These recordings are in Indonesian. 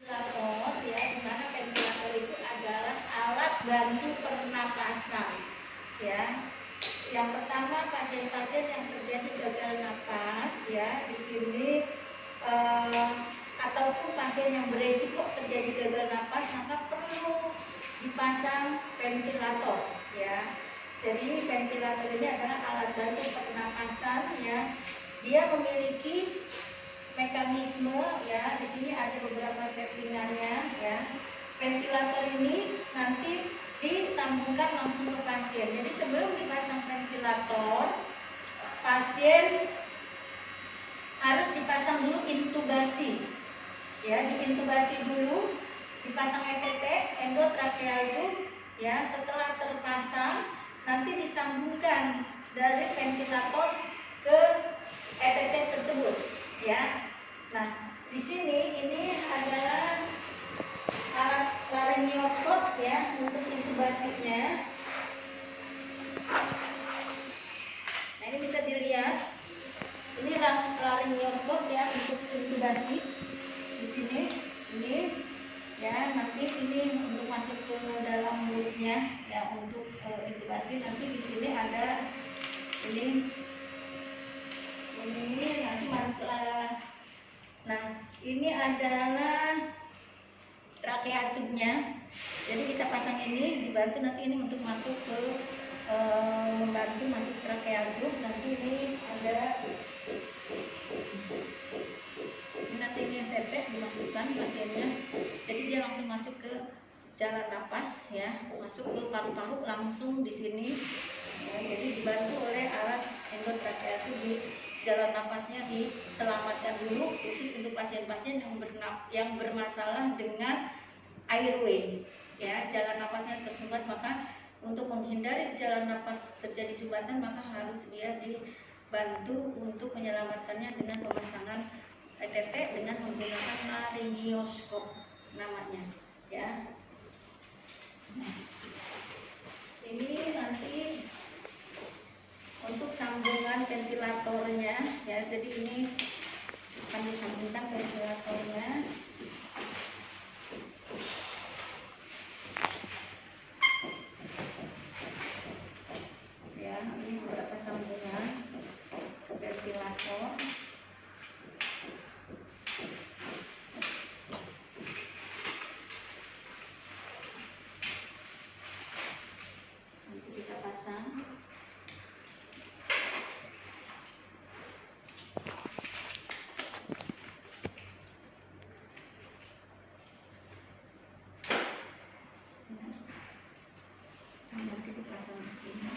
Ventilator ya, di mana ventilator itu adalah alat bantu pernapasan ya. Yang pertama, pasien-pasien yang terjadi gagal napas ya, di sini ataupun pasien yang beresiko terjadi gagal napas, maka perlu dipasang ventilator ya. Jadi ventilator ini adalah alat bantu pernapasan ya. Dia memiliki mekanisme ya, di sini ada beberapa settingannya ya. Ventilator ini nanti disambungkan langsung ke pasien. Jadi sebelum dipasang ventilator, pasien harus dipasang dulu intubasi ya, diintubasi dulu, dipasang ETT, endotracheal tube ya. Setelah terpasang, nanti disambungkan dari ventilator ke ETT tersebut ya. Nah, di sini ini adalah alat laryngoscope ya untuk intubasinya. Nah, ini bisa dilihat. Ini laryngoscope ya untuk intubasi. Di sini ini ya, nanti ini untuk masuk ke dalam mulutnya ya untuk intubasi. Nanti di sini ada ini nanti mantra. Nah, ini adalah trachea tube-nya. Jadi kita pasang ini, dibantu nanti ini untuk masuk ke membantu masuk trachea tube. Nanti ini ada ini, nanti ini pepet dimasukkan pasiennya. Jadi dia langsung masuk ke jalan napas ya, masuk ke paru-paru langsung di sini. Ya, jadi dibantu oleh alat endotracheal tube. Di jalan napasnya diselamatkan dulu, khusus untuk pasien-pasien yang bermasalah dengan airway ya, jalan napasnya tersumbat. Maka untuk menghindari jalan napas terjadi sumbatan, maka harus dia dibantu untuk menyelamatkannya dengan pemasangan ETT dengan menggunakan laryngoscope namanya ya. Nah, ini nanti untuk sambungan ventilatornya ya. Jadi ini akan disambungkan ventilatornya ya. Ini beberapa sambungan ventilator. Nanti kita pasang. Nanti dipasang di sini.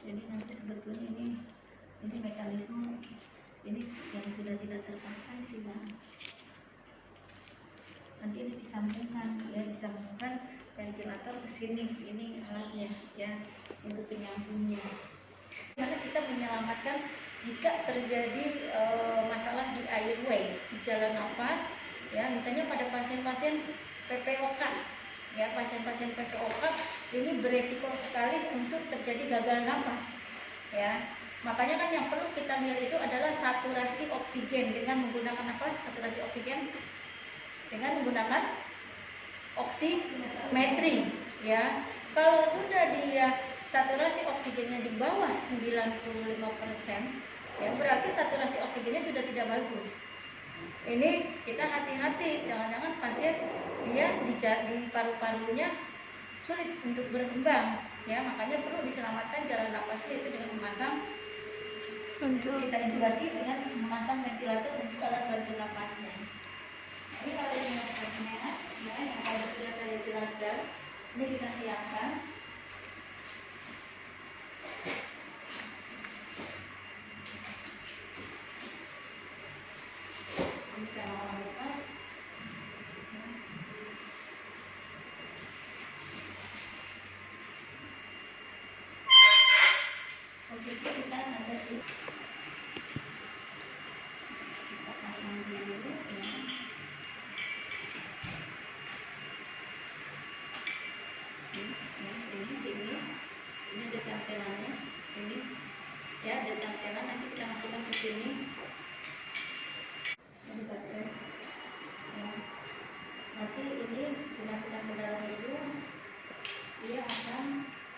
Jadi nanti sebetulnya ini mekanisme ini yang sudah tidak terpakai sih Bang. Nanti ini disambungkan ya, disambungkan ventilator ke sini. Ini alatnya ya untuk penyambungnya. Karena kita menyelamatkan jika terjadi masalah di airway, di jalan nafas ya, misalnya pada pasien-pasien PPOK ya, pasien-pasien PPOK ini beresiko sekali untuk terjadi gagal nafas ya. Makanya kan yang perlu kita lihat itu adalah saturasi oksigen dengan menggunakan apa? Saturasi oksigen dengan menggunakan oximetri ya. Kalau sudah dia saturasi oksigennya di bawah 95% ya, berarti saturasi oksigennya sudah tidak bagus. Ini kita hati-hati, jangan-jangan pasien dia di paru-parunya sulit untuk berkembang ya. Makanya perlu diselamatkan jalan napasnya itu dengan memasang, kita intubasi dengan memasang ventilator untuk alat bantu napasnya. Ini kalau dimasukkannya ya, yang tadi sudah saya jelaskan, ini kita siapkan. Ini kalau besar. Posisi kita ada di, kita pasang dulu ya. Ini ada cantelannya sini ya, ada sini. Ini baterai. Ya. Nanti ini dimasukkan ke dalam dulu, dia akan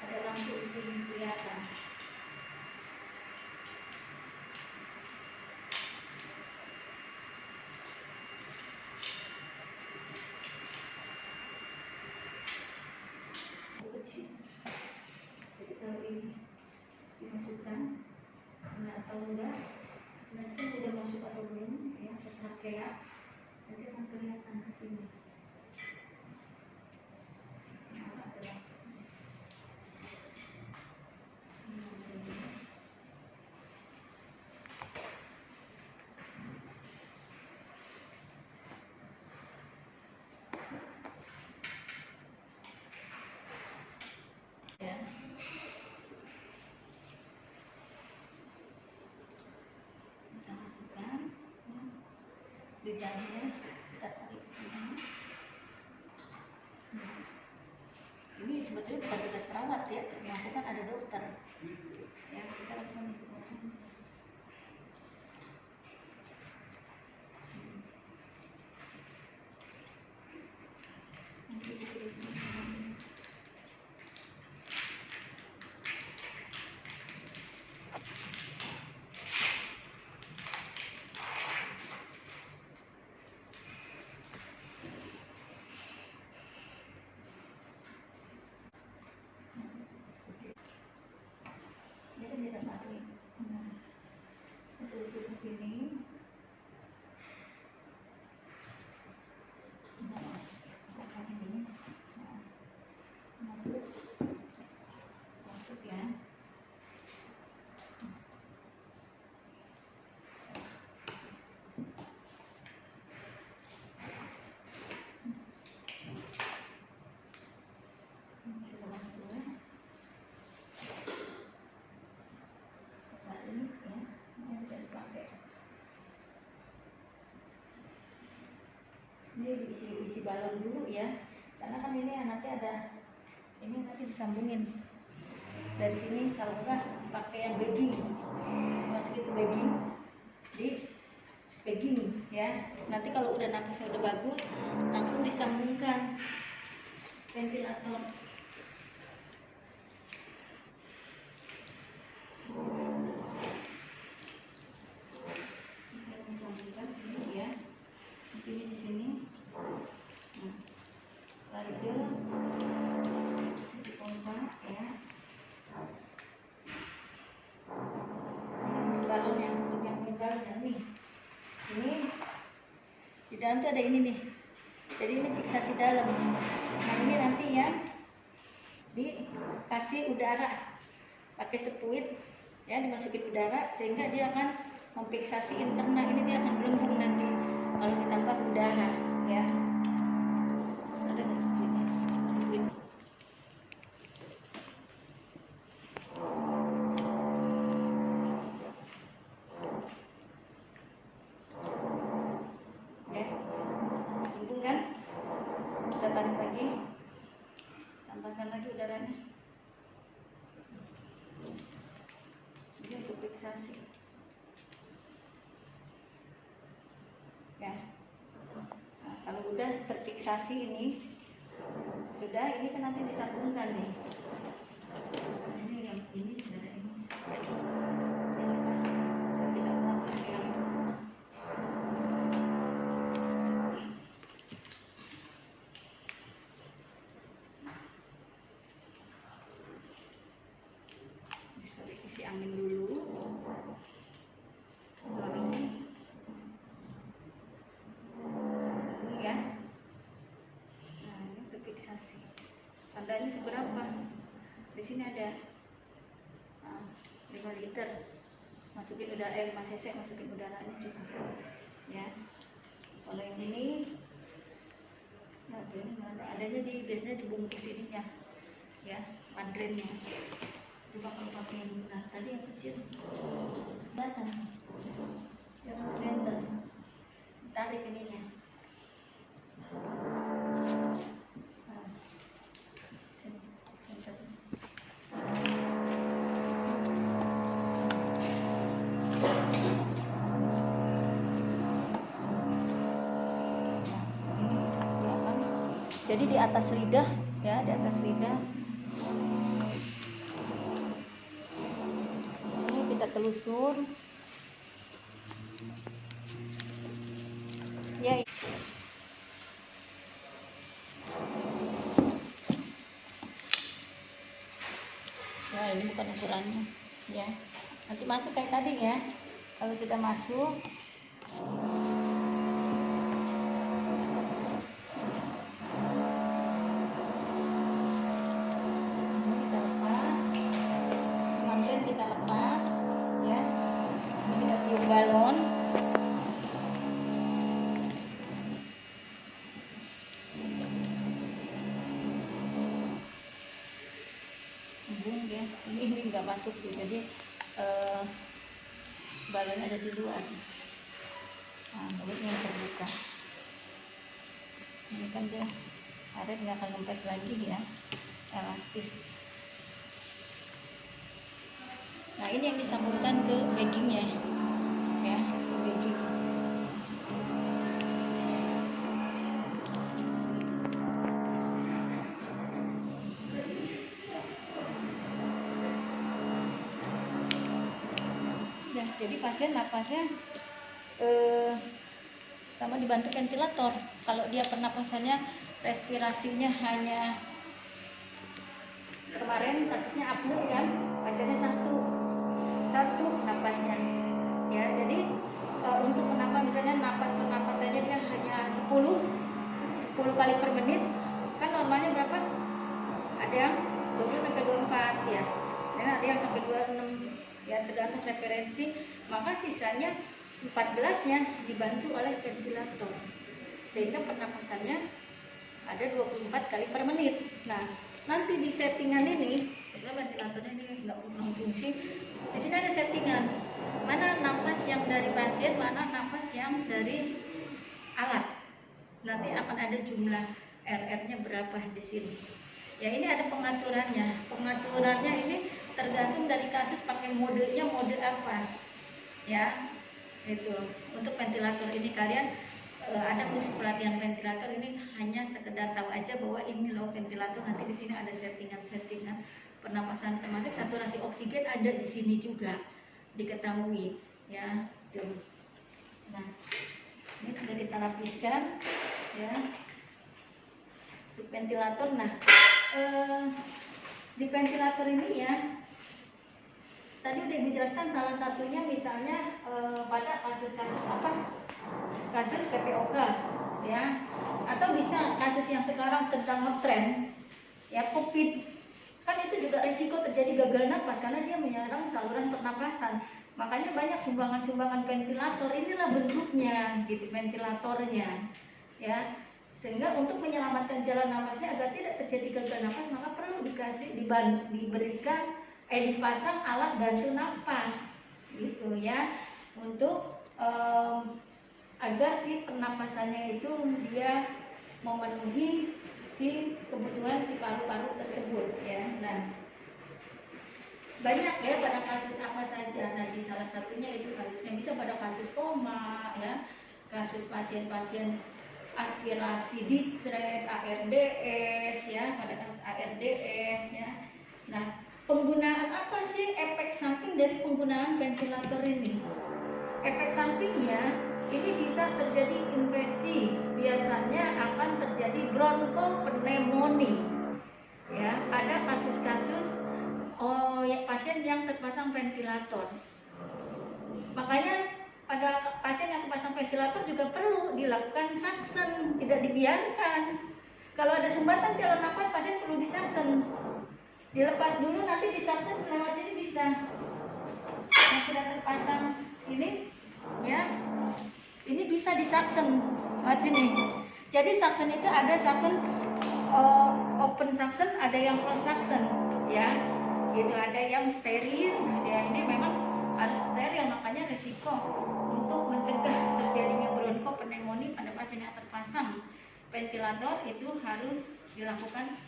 ada lampu di sini kelihatan. Kecil. Jadi kalau ini dimasukkan, nah atau enggak, nanti sudah masuk atau belum ya ke trakea, nanti akan kelihatan ke sini. Ya. Kita masukkan ya. Lidahnya kita tarik ke sini. Ini sebetulnya bukan tugas perawat ya, yang melakukan ada dokter. Ya, kita lakukan itu di sini. Nanti kita di sini. Kita tarik, terus ke sini. Ini masuk ya. Kita masuk. Ini diisi balon dulu ya, karena kan ini nanti ada, ini nanti disambungin dari sini. Kalau enggak pakai yang bagging, masukin ke bagging, di bagging ya. Nanti kalau udah napasnya udah bagus, langsung disambungkan ventilator. Kita disambungkan sini ya. Ini di sini. Lalu dipompa ya. Ini balon yang untuk yang balon ini. Ini di dalam tuh ada ini nih. Jadi ini fiksasi dalam. Nah ini nanti ya dikasih udara pakai sepuit ya, dimasukin udara sehingga dia akan memfiksasi internal. Ini dia akan melengkung nanti kalau ditambah udara ya. Ada nggak sepuitnya? Sepuit. Ya, tunggu kan? Kita tarik lagi, tambahkan lagi udaranya. Ini untuk fiksasi. Ya. Nah, kalau udah terfiksasi ini, sudah, ini kan nanti disambungkan nih. Ini yang ini udara ini. Ini lepas. Coba kita ulang yang bisa isi angin dulu. Baru ini ya. Nah, ini untuk fiksasi. Tandanya seberapa? Di sini ada 5 liter. Masukin udara 5 cc, masukin udaranya cukup. Ya. Kalau yang ini nah, ini nggak ada. Adanya biasanya dibungkus ininya. Ya, mandrennya. Coba kalau pakai yang besar. Tadi yang kecil. Batang. Jangan center. Tarik ininya. Jadi di atas lidah ya, di atas lidah. Ini kita telusur. Ya. Nah, ini bukan ukurannya ya. Nanti masuk kayak tadi ya. Kalau sudah masuk, kita lepas ya. Ini kita tiup balon. Bung ya, ini nggak masuk tuh, jadi balon ada di luar. Nah, mulutnya terbuka. Ini kan dia karet nggak akan kempes lagi ya, elastis. Nah, ini yang disambungkan ke baggingnya ya, bagging. Nah, jadi pasien napasnya sama dibantu ventilator. Kalau dia pernapasannya respirasinya hanya, kemarin kasusnya apnea kan, pasiennya satu napasnya ya. Jadi untuk menapas misalnya pernapasannya dia hanya 10 kali per menit, kan normalnya berapa? Ada yang 20 sampai 24 ya, dan ada yang sampai 26 ya, tergantung referensi. Maka sisanya 14-nya dibantu oleh ventilator, sehingga pernapasannya ada 24 kali per menit. Nah, nanti di settingan ini, ventilatornya ini nggak fungsi. Di sini ada settingan, mana napas yang dari pasien, mana napas yang dari alat. Nanti akan ada jumlah RR-nya berapa di sini. Ya, ini ada pengaturannya. Pengaturannya ini tergantung dari kasus, pakai modenya mode apa. Ya, itu. Untuk ventilator ini kalian ada khusus pelatihan ventilator, ini hanya sekedar tahu aja bahwa ini loh ventilator. Nanti di sini ada settingan pernapasan, termasuk saturasi oksigen ada di sini juga diketahui ya. Tuh. Nah, ini sudah kita rapikan ya untuk ventilator. Nah, di ventilator ini ya, tadi udah dijelaskan salah satunya misalnya pada kasus-kasus apa? Kasus PPOK ya, atau bisa kasus yang sekarang sedang ngetren ya, COVID. Kan itu juga risiko terjadi gagal napas karena dia menyerang saluran pernapasan. Makanya banyak sumbangan-sumbangan ventilator. Inilah bentuknya gitu, ventilatornya ya. Sehingga untuk menyelamatkan jalan napasnya agar tidak terjadi gagal napas, maka perlu dipasang alat bantu napas gitu ya, untuk agar si pernapasannya itu dia memenuhi si kebutuhan si paru-paru tersebut ya. Nah, banyak ya pada kasus apa saja tadi, salah satunya itu kasusnya bisa pada kasus koma ya, kasus pasien-pasien aspirasi distres, ARDS ya, pada kasus ARDS ya. Nah, penggunaan apa sih efek samping dari penggunaan ventilator ini? Efek sampingnya ini bisa terjadi infeksi, biasanya akan terjadi bronkopneumonia ya pada kasus-kasus pasien yang terpasang ventilator. Makanya pada pasien yang terpasang ventilator juga perlu dilakukan saksen, tidak dibiarkan. Kalau ada sumbatan jalan nafas, pasien perlu disaksen, dilepas dulu, nanti disaksen lewat sini bisa. Yang sudah terpasang ini ya, ini bisa disaksen lewat sini. Jadi saksen itu ada saksen open saksen, ada yang close saksen ya. Gitu, ada yang steril ya, ini memang harus steril, makanya risiko untuk mencegah terjadinya bronkopneumonia pada pasien yang terpasang ventilator itu harus dilakukan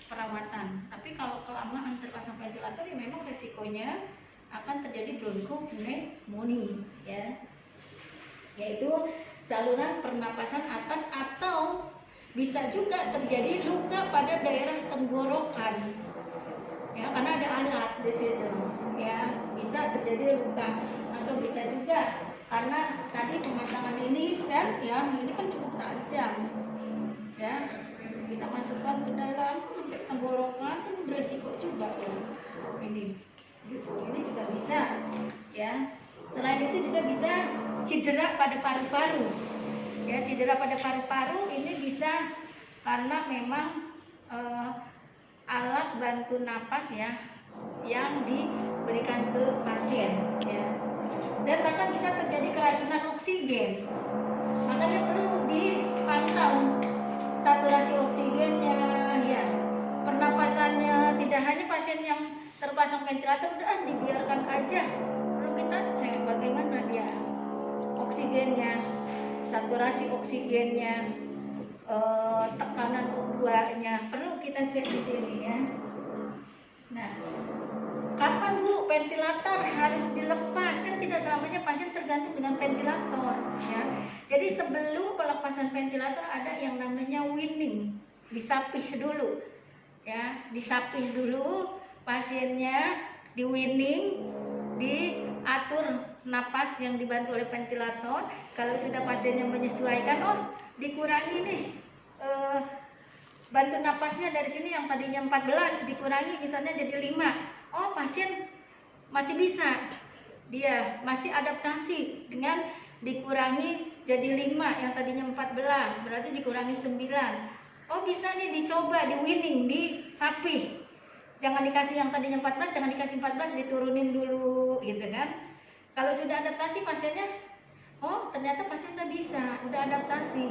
perawatan. Tapi kalau kelamaan terpasang ventilator ya memang risikonya akan terjadi bronkopneumonia ya, yaitu saluran pernapasan atas atau Bisa juga terjadi luka pada daerah tenggorokan, ya, karena ada alat di situ, ya, bisa terjadi luka. Atau bisa juga karena tadi pemasangan ini kan, ya, ini kan cukup tajam, ya, kita masukkan ke dalam sampai tenggorokan kan beresiko juga ya, ini, gitu. Ini juga bisa, ya. Selain itu juga bisa cedera pada paru-paru, ya, cedera pada paru-paru ini bisa karena memang alat bantu napas, ya, yang diberikan ke pasien, ya. Dan bahkan bisa terjadi keracunan oksigen, makanya perlu dipantau saturasi oksigennya, ya, pernapasannya. Tidak hanya pasien yang terpasang ventilator udah dibiarkan aja, perlu kita cek bagaimana dia oksigennya, saturasi oksigennya, tekanan O2-nya perlu kita cek di sini, ya. Nah, kapan Bu ventilator harus dilepas? Kan tidak selamanya pasien tergantung dengan ventilator, ya. Jadi sebelum pelepasan ventilator ada yang namanya weaning, disapih dulu, ya, disapih dulu pasiennya, di weaning, diatur napas yang dibantu oleh ventilator. Kalau sudah pasiennya menyesuaikan, oh dikurangi nih bantu napasnya dari sini yang tadinya 14 dikurangi misalnya jadi 5. Oh, pasien masih bisa, dia masih adaptasi dengan dikurangi jadi 5 yang tadinya 14, berarti dikurangi 9. Oh, bisa nih dicoba di weaning, disapih. Jangan dikasih yang tadinya 14, jangan dikasih 14, diturunin dulu gitu kan. Kalau sudah adaptasi pasiennya, oh ternyata pasien udah bisa, udah adaptasi,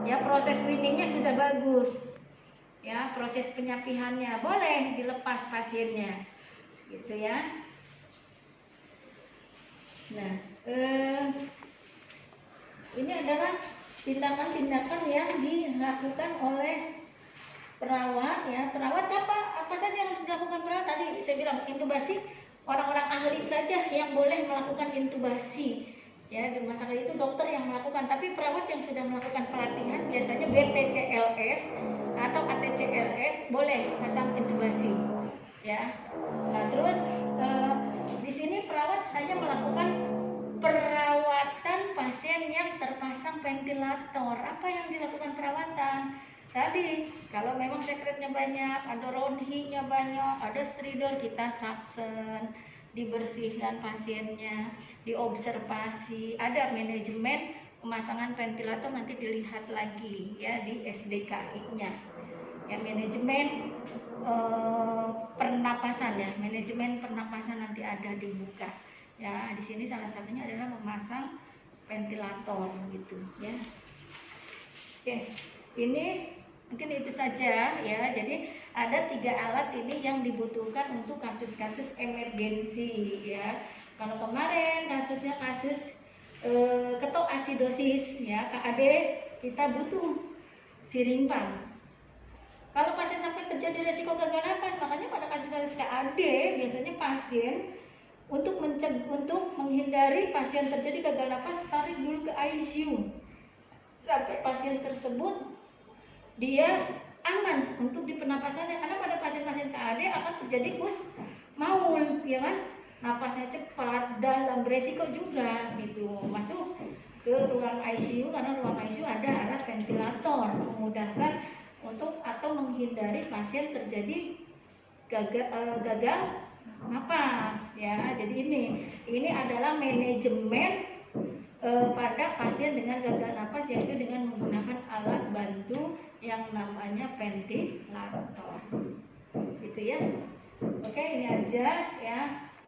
ya, proses weaningnya sudah bagus, ya, proses penyapihannya boleh dilepas pasiennya, gitu ya. Nah, ini adalah tindakan-tindakan yang dilakukan oleh perawat, ya. Perawat apa saja yang harus dilakukan perawat? Tadi saya bilang intubasi, orang-orang ahli saja yang boleh melakukan intubasi, ya. Di rumah sakit itu dokter yang melakukan, tapi perawat yang sudah melakukan pelatihan biasanya BTCLS atau ATCLS boleh pasang intubasi, ya. Nah, terus di sini perawat hanya melakukan perawatan pasien yang terpasang ventilator. Apa yang dilakukan perawatan? Tadi kalau memang sekretnya banyak, ada ronhinya banyak, ada stridor, kita saksen, dibersihkan pasiennya, diobservasi, ada manajemen pemasangan ventilator, nanti dilihat lagi, ya, di SDKI-nya, ya, manajemen pernapasan, ya, manajemen pernapasan nanti ada dibuka, ya. Di sini salah satunya adalah memasang ventilator, gitu, ya. Oke, ini mungkin itu saja, ya. Jadi ada 3 alat ini yang dibutuhkan untuk kasus-kasus emergensi, ya. Kalau kemarin kasusnya kasus ketoasidosis, ya, KAD, kita butuh siring pump. Kalau pasien sampai terjadi resiko gagal napas, makanya pada kasus-kasus KAD biasanya pasien untuk menghindari pasien terjadi gagal napas, tarik dulu ke ICU sampai pasien tersebut dia aman untuk di pernapasannya, karena pada pasien-pasien KAD akan terjadi maul, ya kan, napasnya cepat, dalam, beresiko juga, gitu, masuk ke ruang ICU, karena ruang ICU ada alat ventilator memudahkan untuk atau menghindari pasien terjadi gagal napas, ya. Jadi ini adalah manajemen pada pasien dengan gagal napas, yaitu dengan menggunakan alat bantu yang namanya ventilator, gitu ya. Oke, ini aja, ya.